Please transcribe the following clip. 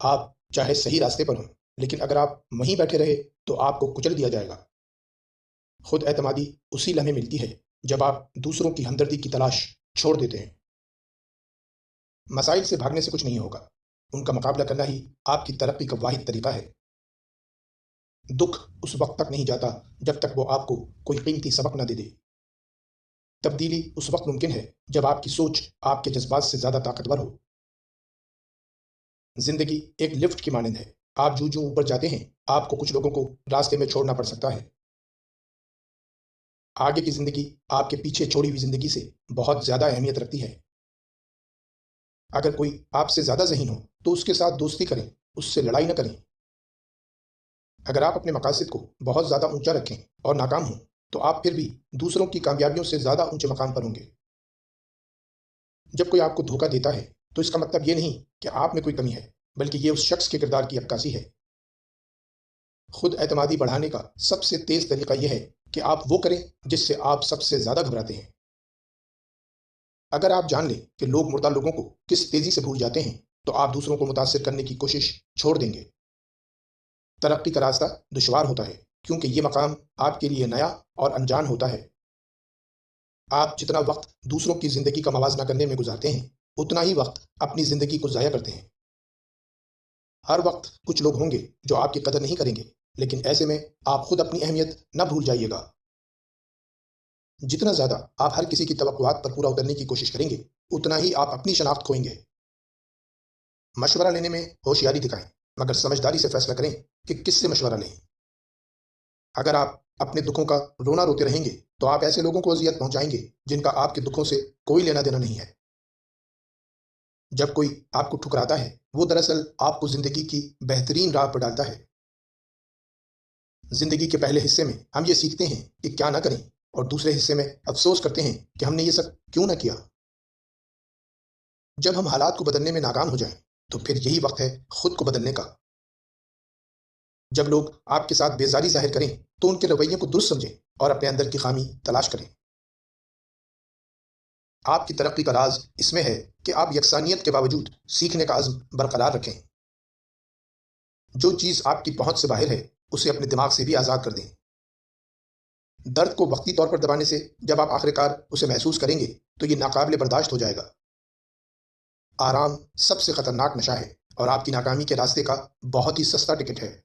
آپ چاہے صحیح راستے پر ہوں، لیکن اگر آپ وہیں بیٹھے رہے تو آپ کو کچل دیا جائے گا۔ خود اعتمادی اسی لمحے ملتی ہے جب آپ دوسروں کی ہمدردی کی تلاش چھوڑ دیتے ہیں۔ مسائل سے بھاگنے سے کچھ نہیں ہوگا، ان کا مقابلہ کرنا ہی آپ کی ترقی کا واحد طریقہ ہے۔ دکھ اس وقت تک نہیں جاتا جب تک وہ آپ کو کوئی قیمتی سبق نہ دے دے۔ تبدیلی اس وقت ممکن ہے جب آپ کی سوچ آپ کے جذبات سے زیادہ طاقتور ہو۔ زندگی ایک لفٹ کی مانند ہے، آپ جو اوپر جاتے ہیں آپ کو کچھ لوگوں کو راستے میں چھوڑنا پڑ سکتا ہے۔ آگے کی زندگی آپ کے پیچھے چھوڑی ہوئی زندگی سے بہت زیادہ اہمیت رکھتی ہے۔ اگر کوئی آپ سے زیادہ ذہین ہو تو اس کے ساتھ دوستی کریں، اس سے لڑائی نہ کریں۔ اگر آپ اپنے مقاصد کو بہت زیادہ اونچا رکھیں اور ناکام ہوں تو آپ پھر بھی دوسروں کی کامیابیوں سے زیادہ اونچے مقام پر ہوں گے۔ جب کوئی آپ کو دھوکہ دیتا ہے تو اس کا مطلب یہ نہیں کہ آپ میں کوئی کمی ہے، بلکہ یہ اس شخص کے کردار کی عکاسی ہے۔ خود اعتمادی بڑھانے کا سب سے تیز طریقہ یہ ہے کہ آپ وہ کریں جس سے آپ سب سے زیادہ گھبراتے ہیں۔ اگر آپ جان لیں کہ لوگ مردہ لوگوں کو کس تیزی سے بھول جاتے ہیں تو آپ دوسروں کو متاثر کرنے کی کوشش چھوڑ دیں گے۔ ترقی کا راستہ دشوار ہوتا ہے کیونکہ یہ مقام آپ کے لیے نیا اور انجان ہوتا ہے۔ آپ جتنا وقت دوسروں کی زندگی کا موازنہ کرنے میں گزارتے ہیں اتنا ہی وقت اپنی زندگی کو ضائع کرتے ہیں۔ ہر وقت کچھ لوگ ہوں گے جو آپ کی قدر نہیں کریں گے، لیکن ایسے میں آپ خود اپنی اہمیت نہ بھول جائیے گا۔ جتنا زیادہ آپ ہر کسی کی توقعات پر پورا اترنے کی کوشش کریں گے اتنا ہی آپ اپنی شناخت کھوئیں گے۔ مشورہ لینے میں ہوشیاری دکھائیں، مگر سمجھداری سے فیصلہ کریں کہ کس سے مشورہ لیں۔ اگر آپ اپنے دکھوں کا رونا روتے رہیں گے تو آپ ایسے لوگوں کو اذیت پہنچائیں گے جن کا آپ کے دکھوں سے کوئی لینا دینا نہیں ہے۔ جب کوئی آپ کو ٹھکراتا ہے وہ دراصل آپ کو زندگی کی بہترین راہ پر ڈالتا ہے۔ زندگی کے پہلے حصے میں ہم یہ سیکھتے ہیں کہ کیا نہ کریں، اور دوسرے حصے میں افسوس کرتے ہیں کہ ہم نے یہ سب کیوں نہ کیا۔ جب ہم حالات کو بدلنے میں ناکام ہو جائیں تو پھر یہی وقت ہے خود کو بدلنے کا۔ جب لوگ آپ کے ساتھ بیزاری ظاہر کریں تو ان کے رویے کو درست سمجھیں اور اپنے اندر کی خامی تلاش کریں۔ آپ کی ترقی کا راز اس میں ہے کہ آپ یکسانیت کے باوجود سیکھنے کا عزم برقرار رکھیں۔ جو چیز آپ کی پہنچ سے باہر ہے اسے اپنے دماغ سے بھی آزاد کر دیں۔ درد کو وقتی طور پر دبانے سے جب آپ آخر کار اسے محسوس کریں گے تو یہ ناقابل برداشت ہو جائے گا۔ آرام سب سے خطرناک نشہ ہے اور آپ کی ناکامی کے راستے کا بہت ہی سستا ٹکٹ ہے۔